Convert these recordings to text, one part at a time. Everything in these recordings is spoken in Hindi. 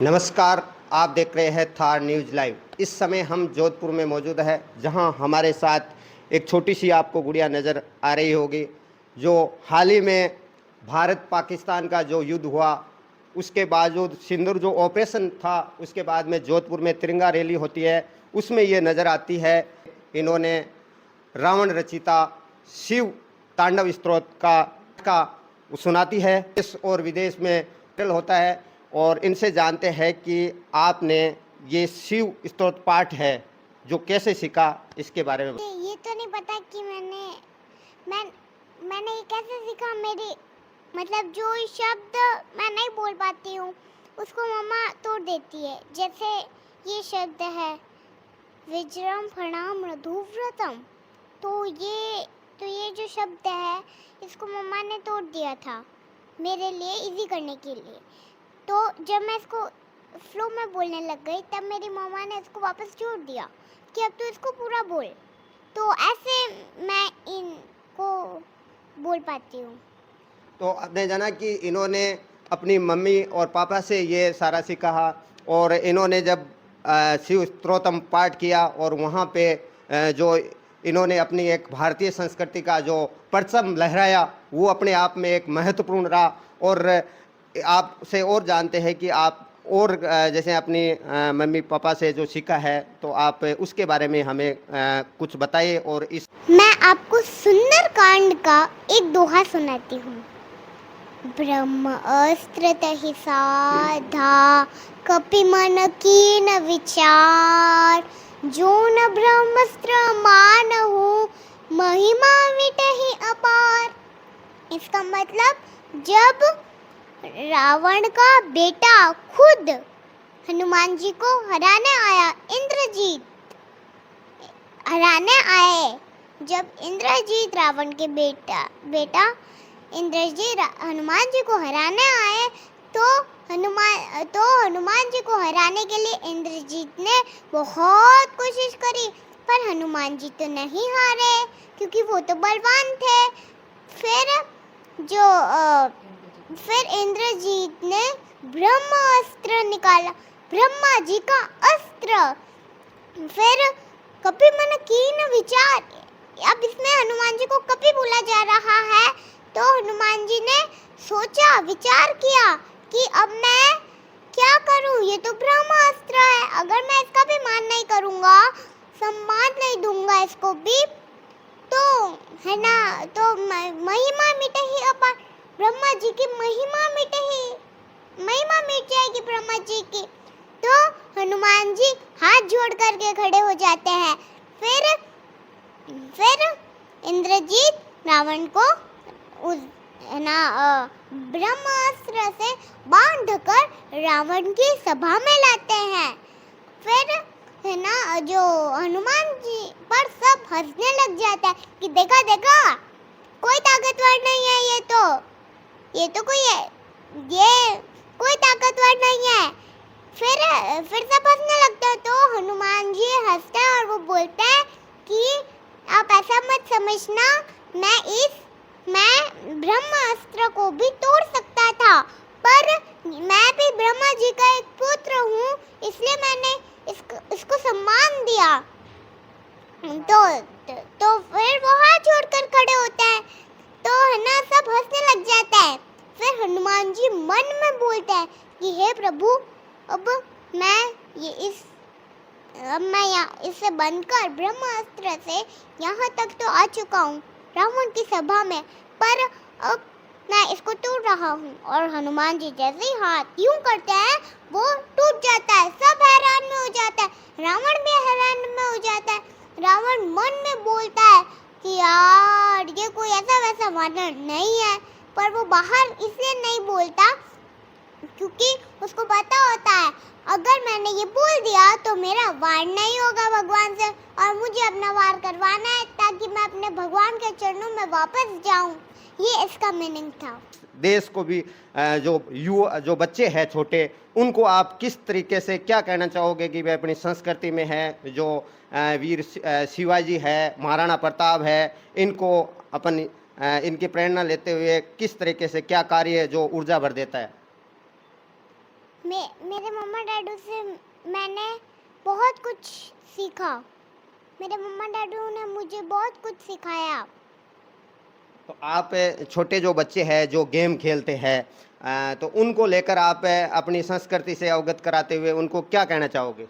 नमस्कार। आप देख रहे हैं थार न्यूज़ लाइव। इस समय हम जोधपुर में मौजूद है, जहां हमारे साथ एक छोटी सी आपको गुड़िया नज़र आ रही होगी, जो हाल ही में भारत पाकिस्तान का जो युद्ध हुआ उसके बावजूद सिंदूर जो ऑपरेशन था उसके बाद में जोधपुर में तिरंगा रैली होती है, उसमें ये नज़र आती है। इन्होंने रावण रचिता शिव तांडव स्तोत्र का सुनाती है। देश और विदेश में होता है और इनसे जानते हैं कि आपने ये शिव स्तोत्र पाठ है जो कैसे सीखा, इसके बारे में। ये तो नहीं पता कि मैंने ये कैसे सीखा। मेरी मतलब जो शब्द मैं नहीं बोल पाती हूँ उसको मम्मा तोड़ देती है। जैसे ये शब्द है विज्रम फणाम रघुव्रतम, तो ये जो शब्द है इसको मम्मा ने तोड़ दिया था मेरे लिए इजी करने के लिए। तो जब मैं इसको फ्लो में बोलने लग गई तब मेरी मम्मा ने इसको वापस जोड़ दिया कि अब तो इसको पूरा बोल। तो ऐसे मैं इनको बोल पाती हूँ। तो आपने जाना कि इन्होंने अपनी मम्मी और पापा से ये सारा सीखा और इन्होंने जब शिव स्तोत्रम पाठ किया और वहाँ पे जो इन्होंने अपनी एक भारतीय संस्कृति का जो परचम लहराया, वो अपने आप में एक महत्वपूर्ण रहा। और आपसे और जानते हैं कि आप और जैसे अपनी मम्मी पापा से जो सीखा है, तो आप उसके बारे में हमें कुछ बताइए। और इस मैं आपको सुंदर कांड का एक दोहा सुनाती हूँ। ब्रह्म अस्त्र तहि साधा कपिमन कीन विचार, जो न ब्रह्मस्त्र मानहु महिमा मिटहि अपार। इसका मतलब जब रावण का बेटा खुद हनुमान जी को हराने आया, इंद्रजीत हराने आए, जब इंद्रजीत रावण के बेटा इंद्रजीत हनुमान जी को हराने आए, तो हनुमान जी को हराने के लिए इंद्रजीत ने बहुत कोशिश करी, पर हनुमान जी तो नहीं हारे क्योंकि वो तो बलवान थे। फिर इंद्रजीत ने ब्रह्मास्त्र निकाला, ब्रह्मा जी का अस्त्र। फिर कपि मन कीन विचार, अब इसमें हनुमान जी को कपि बोला जा रहा है, तो हनुमान जी ने सोचा, विचार किया कि अब मैं क्या करूं, ये तो ब्रह्मास्त्र है, अगर मैं इसका भी मान नहीं करूंगा, सम्मान नहीं दूंगा इसको भी, तो है ना, तो महिमा मिटेगी अपार, ब्रह्मा जी की महिमा मिट जाएगी ब्रह्मा जी की। तो हनुमान जी हाथ जोड़ करके खड़े हो जाते हैं। फिर इंद्रजीत रावण को उस ब्रह्मास्त्र से बांधकर रावण की सभा में लाते हैं। फिर है ना, जो हनुमान जी पर सब हंसने लग जाता है कि देखा कोई ताकतवर नहीं है, ये तो कोई ताकतवर नहीं है। फिर सब हंसने लगते हैं, तो हनुमान जी हंसते हैं और वो बोलते हैं कि आप ऐसा मत समझना, मैं ब्रह्मास्त्र को भी तोड़ सकता था, पर मैं भी ब्रह्मा जी का एक पुत्र हूँ, इसलिए मैंने इसको सम्मान दिया। तो फिर वो हाथ जोड़कर खड़े होते हैं, तो है ना, सब हंसने लग जाता है। फिर हनुमान जी मन में बोलते हैं कि हे प्रभु, अब मैं इससे बनकर ब्रह्मास्त्र से यहाँ तक तो आ चुका हूँ रावण की सभा में, पर अब मैं इसको तोड़ रहा हूँ। और हनुमान जी जैसे ही हाथ यूं करते हैं वो टूट जाता है, सब हैरान में हो जाता है, रावण भी हैरान में हो जाता है। रावण मन में बोलता है कि यार ये कोई ऐसा वैसा वानर नहीं है, पर वो बाहर इसलिए नहीं बोलता क्योंकि उसको पता होता है अगर मैंने ये बोल दिया तो मेरा वार नहीं होगा भगवान से, और मुझे अपना वार करवाना है ताकि मैं अपने भगवान के चरणों में वापस जाऊं। ये इसका मीनिंग था। देश को भी जो बच्चे हैं छोटे, उनको आप किस तरीके से क्या कहना चाहोगे कि वे अपनी संस्कृति में है, जो वीर शिवाजी है, महाराणा प्रताप है, इनको इनकी प्रेरणा लेते हुए किस तरीके से क्या कार्य जो ऊर्जा भर देता है? मेरे मम्मा डैडू से मैंने बहुत कुछ सीखा। मेरे मम्मा डैडू ने मुझे बहुत कुछ सिखाया। तो आप छोटे जो बच्चे हैं जो गेम खेलते हैं तो उनको लेकर आप अपनी संस्कृति से अवगत कराते हुए उनको क्या कहना चाहोगे?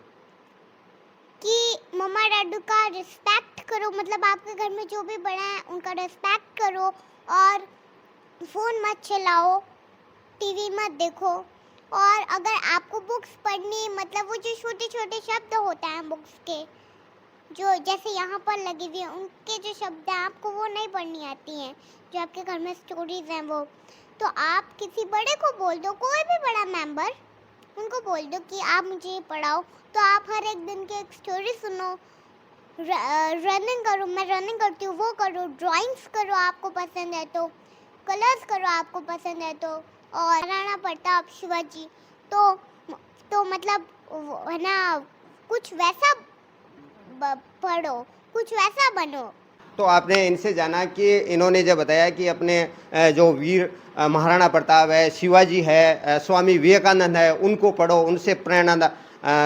कि मम्मा डैडू का रिस्पेक्ट करो, मतलब आपके घर में जो भी बड़ा है उनका रिस्पेक्ट करो, और फ़ोन मत चलाओ, टीवी मत देखो। और अगर आपको बुक्स पढ़नी, मतलब वो जो छोटे छोटे शब्द होते हैं बुक्स के, जो जैसे यहाँ पर लगी हुई है, उनके जो शब्द हैं आपको वो नहीं पढ़नी आती हैं, जो आपके घर में स्टोरीज हैं वो, तो आप किसी बड़े को बोल दो, कोई भी बड़ा मेंबर, उनको बोल दो कि आप मुझे ये पढ़ाओ। तो आप हर एक दिन की एक स्टोरी सुनो, रनिंग करो, मैं रनिंग करती हूँ वो करो, ड्राइंग्स करो आपको पसंद है तो, कलर्स करो आपको पसंद है तो, और महाराणा प्रताप शिवाजी तो मतलब है ना, कुछ वैसा पढ़ो, कुछ वैसा बनो। तो आपने इनसे जाना कि इन्होंने जब बताया कि अपने जो वीर महाराणा प्रताप है, शिवाजी है, स्वामी विवेकानंद है, उनको पढ़ो, उनसे प्रेरणा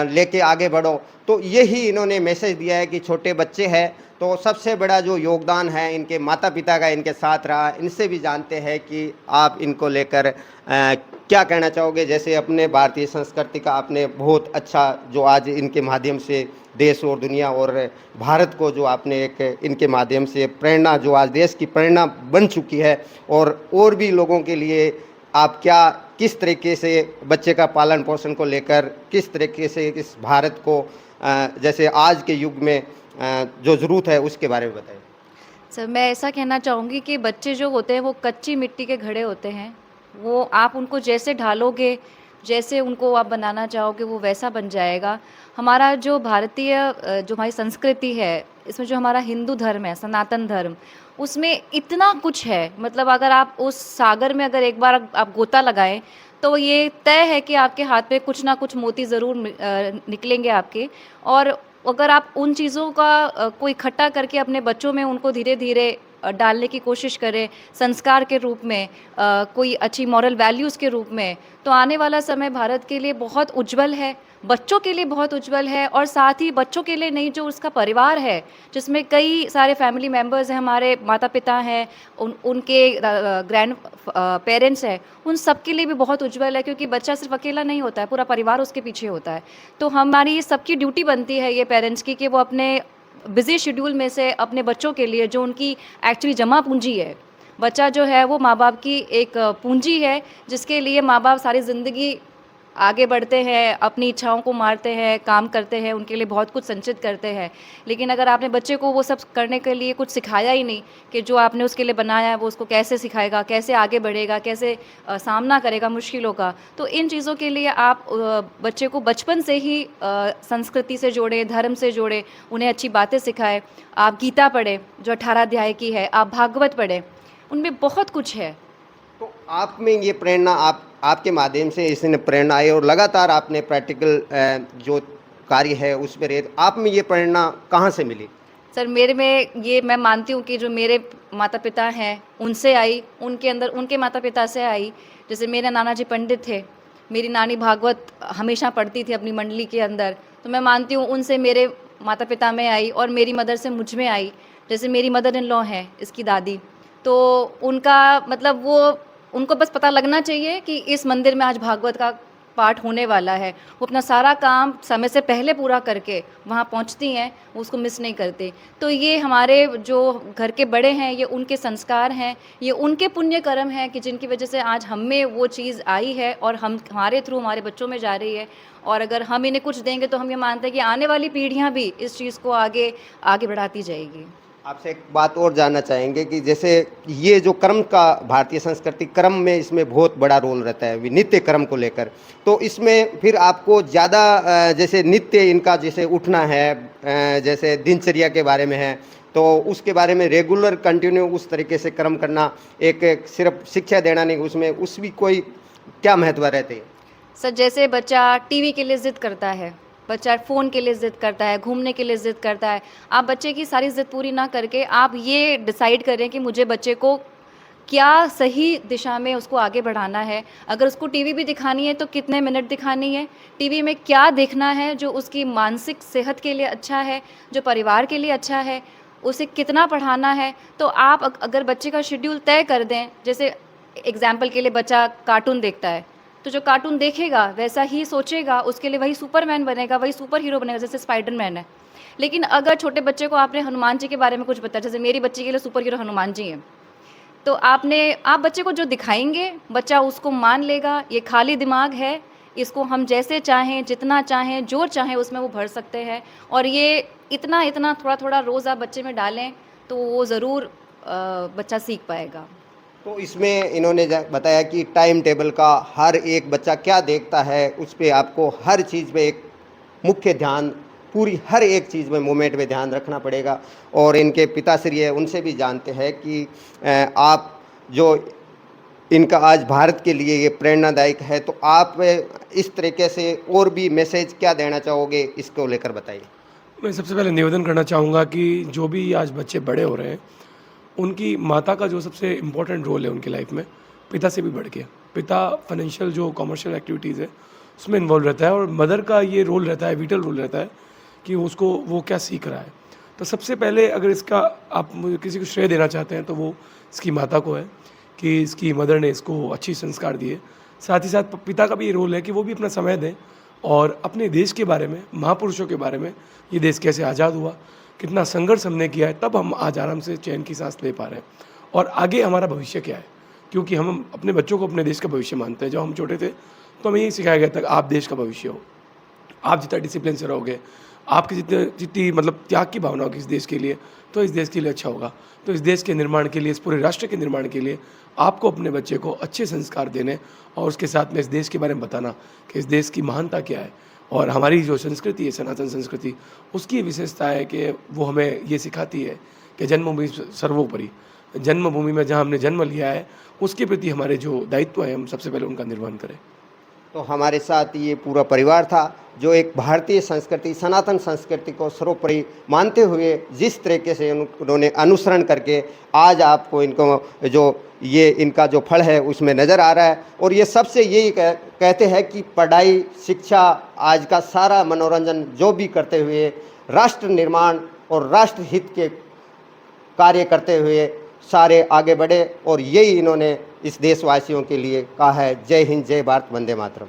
लेके आगे बढ़ो। तो यही इन्होंने मैसेज दिया है कि छोटे बच्चे हैं तो सबसे बड़ा जो योगदान है इनके माता पिता का इनके साथ रहा। इनसे भी जानते हैं कि आप इनको लेकर क्या कहना चाहोगे। जैसे अपने भारतीय संस्कृति का आपने बहुत अच्छा जो आज इनके माध्यम से देश और दुनिया और भारत को जो आपने एक इनके माध्यम से प्रेरणा, जो आज देश की प्रेरणा बन चुकी है, और भी लोगों के लिए आप क्या किस तरीके से बच्चे का पालन पोषण को लेकर किस तरीके से इस भारत को जैसे आज के युग में जो ज़रूरत है उसके बारे में बताएं। सर, मैं ऐसा कहना चाहूँगी कि बच्चे जो होते हैं वो कच्ची मिट्टी के घड़े होते हैं। वो आप उनको जैसे ढालोगे, जैसे उनको आप बनाना चाहोगे वो वैसा बन जाएगा। हमारा जो भारतीय जो हमारी संस्कृति है, इसमें जो हमारा हिंदू धर्म है, सनातन धर्म, उसमें इतना कुछ है। मतलब अगर आप उस सागर में अगर एक बार आप गोता लगाएँ, तो ये तय है कि आपके हाथ पे कुछ ना कुछ मोती ज़रूर निकलेंगे आपके। और अगर आप उन चीज़ों का को इकट्ठा करके अपने बच्चों में उनको धीरे-धीरे डालने की कोशिश करें, संस्कार के रूप में, कोई अच्छी मॉरल वैल्यूज़ के रूप में, तो आने वाला समय भारत के लिए बहुत उज्ज्वल है, बच्चों के लिए बहुत उज्ज्वल है। और साथ ही बच्चों के लिए नहीं, जो उसका परिवार है, जिसमें कई सारे फैमिली मेंबर्स हैं, हमारे माता-पिता हैं, उनके ग्रैंड पेरेंट्स हैं, उन सब के लिए भी बहुत उज्ज्वल है, क्योंकि बच्चा सिर्फ अकेला नहीं होता है, पूरा परिवार उसके पीछे होता है। तो हमारी सबकी ड्यूटी बनती है ये पेरेंट्स की कि वो अपने बिज़ी शेड्यूल में से अपने बच्चों के लिए, जो उनकी एक्चुअली जमा पूंजी है, बच्चा जो है वो माँ बाप की एक पूंजी है, जिसके लिए माँ बाप सारी ज़िंदगी आगे बढ़ते हैं, अपनी इच्छाओं को मारते हैं, काम करते हैं, उनके लिए बहुत कुछ संचित करते हैं। लेकिन अगर आपने बच्चे को वो सब करने के लिए कुछ सिखाया ही नहीं, कि जो आपने उसके लिए बनाया है वो उसको कैसे सिखाएगा, कैसे आगे बढ़ेगा, कैसे सामना करेगा मुश्किलों का, तो इन चीज़ों के लिए आप बच्चे को बचपन से ही संस्कृति से जोड़ें, धर्म से जोड़ें, उन्हें अच्छी बातें सिखाएं। आप गीता पढ़ें जो 18 अध्याय की है, आप भागवत पढ़ें, उनमें बहुत कुछ है। तो आप में ये प्रेरणा आपके माध्यम से इसने प्रेरणा आई और लगातार आपने प्रैक्टिकल जो कार्य है उस पर आप में ये प्रेरणा कहाँ से मिली? सर, मेरे में ये मैं मानती हूँ कि जो मेरे माता पिता हैं उनसे आई, उनके अंदर उनके माता पिता से आई। जैसे मेरे नाना जी पंडित थे, मेरी नानी भागवत हमेशा पढ़ती थी अपनी मंडली के अंदर, तो मैं मानती हूँ उनसे मेरे माता पिता में आई, और मेरी मदर से मुझ में आई। जैसे मेरी मदर इन लॉ हैं, इसकी दादी, तो उनका मतलब वो, उनको बस पता लगना चाहिए कि इस मंदिर में आज भागवत का पाठ होने वाला है, वो अपना सारा काम समय से पहले पूरा करके वहाँ पहुँचती हैं, वो उसको मिस नहीं करती। तो ये हमारे जो घर के बड़े हैं, ये उनके संस्कार हैं, ये उनके पुण्य कर्म हैं कि जिनकी वजह से आज हम में वो चीज़ आई है, और हमारे थ्रू हमारे बच्चों में जा रही है। और अगर हम इन्हें कुछ देंगे तो हम ये मानते हैं कि आने वाली पीढ़ियाँ भी इस चीज़ को आगे आगे बढ़ाती जाएगी। आपसे एक बात और जानना चाहेंगे कि जैसे ये जो कर्म का भारतीय संस्कृति कर्म में इसमें बहुत बड़ा रोल रहता है नित्य कर्म को लेकर, तो इसमें फिर आपको ज़्यादा जैसे नित्य इनका जैसे उठना है, जैसे दिनचर्या के बारे में है, तो उसके बारे में रेगुलर कंटिन्यू उस तरीके से कर्म करना, एक सिर्फ शिक्षा देना नहीं, उसमें उस भी कोई क्या महत्व रहते हैं? सर, जैसे बच्चा टीवी के लिए ज़िद करता है, बच्चा फ़ोन के लिए ज़िद करता है, घूमने के लिए ज़िद करता है, आप बच्चे की सारी ज़िद पूरी ना करके आप ये डिसाइड करें कि मुझे बच्चे को क्या सही दिशा में उसको आगे बढ़ाना है। अगर उसको टीवी भी दिखानी है तो कितने मिनट दिखानी है, टीवी में क्या देखना है जो उसकी मानसिक सेहत के लिए अच्छा है, जो परिवार के लिए अच्छा है, उसे कितना पढ़ाना है। तो आप अगर बच्चे का शेड्यूल तय कर दें, जैसे एग्जाम्पल के लिए बच्चा कार्टून देखता है, तो जो कार्टून देखेगा वैसा ही सोचेगा, उसके लिए वही सुपरमैन बनेगा, वही सुपर हीरो बनेगा, जैसे स्पाइडरमैन है। लेकिन अगर छोटे बच्चे को आपने हनुमान जी के बारे में कुछ बताया, जैसे मेरी बच्ची के लिए सुपर हीरो हनुमान जी हैं, तो आप बच्चे को जो दिखाएंगे बच्चा उसको मान लेगा। ये खाली दिमाग है, इसको हम जैसे चाहें, जितना चाहें, जो चाहें उसमें वो भर सकते हैं। और ये इतना इतना थोड़ा थोड़ा रोज़ आप बच्चे में डालें तो वो ज़रूर बच्चा सीख पाएगा। तो इसमें इन्होंने बताया कि टाइम टेबल का हर एक बच्चा क्या देखता है उस पे आपको हर चीज़ में एक मुख्य ध्यान, पूरी हर एक चीज़ में मूवमेंट में ध्यान रखना पड़ेगा। और इनके पिताश्री है उनसे भी जानते हैं कि आप जो इनका आज भारत के लिए ये प्रेरणादायक है, तो आप इस तरीके से और भी मैसेज क्या देना चाहोगे, इसको लेकर बताइए। मैं सबसे पहले निवेदन करना चाहूँगा कि जो भी आज बच्चे बड़े हो रहे हैं, उनकी माता का जो सबसे इम्पोर्टेंट रोल है उनकी लाइफ में, पिता से भी बढ़ के। पिता फाइनेंशियल जो कमर्शियल एक्टिविटीज़ है उसमें इन्वॉल्व रहता है, और मदर का ये रोल रहता है, विटल रोल रहता है कि उसको वो क्या सीख रहा है। तो सबसे पहले अगर इसका आप मुझे किसी को श्रेय देना चाहते हैं तो वो इसकी माता को है कि इसकी मदर ने इसको अच्छी संस्कार दिए। साथ ही साथ पिता का भी ये रोल है कि वो भी अपना समय दें और अपने देश के बारे में, महापुरुषों के बारे में, ये देश कैसे आज़ाद हुआ, कितना संघर्ष हमने किया है, तब हम आज आराम से चैन की सांस ले पा रहे हैं। और आगे हमारा भविष्य क्या है, क्योंकि हम अपने बच्चों को अपने देश का भविष्य मानते हैं। जब हम छोटे थे तो हमें यही सिखाया गया था कि आप देश का भविष्य हो, आप जितना डिसिप्लिन से रहोगे, आपकी जितनी मतलब त्याग की भावना होगी इस देश के लिए, तो इस देश के लिए अच्छा होगा। तो इस देश के निर्माण के लिए, इस पूरे राष्ट्र के निर्माण के लिए आपको अपने बच्चे को अच्छे संस्कार देने और उसके साथ में इस देश के बारे में बताना कि इस देश की महानता क्या है। और हमारी जो संस्कृति है, सनातन संस्कृति, उसकी विशेषता है कि वो हमें ये सिखाती है कि जन्मभूमि सर्वोपरि, जन्मभूमि में जहाँ हमने जन्म लिया है उसके प्रति हमारे जो दायित्व है हम सबसे पहले उनका निर्वहन करें। तो हमारे साथ ये पूरा परिवार था जो एक भारतीय संस्कृति, सनातन संस्कृति को सर्वोपरि मानते हुए जिस तरीके से उन्होंने अनुसरण करके आज आपको इनको जो ये इनका जो फल है उसमें नज़र आ रहा है। और ये सबसे यही कहते हैं कि पढ़ाई, शिक्षा, आज का सारा मनोरंजन जो भी करते हुए राष्ट्र निर्माण और राष्ट्र हित के कार्य करते हुए सारे आगे बढ़े। और यही इन्होंने इस देशवासियों के लिए कहा है। जय हिंद, जय भारत, वंदे मातरम।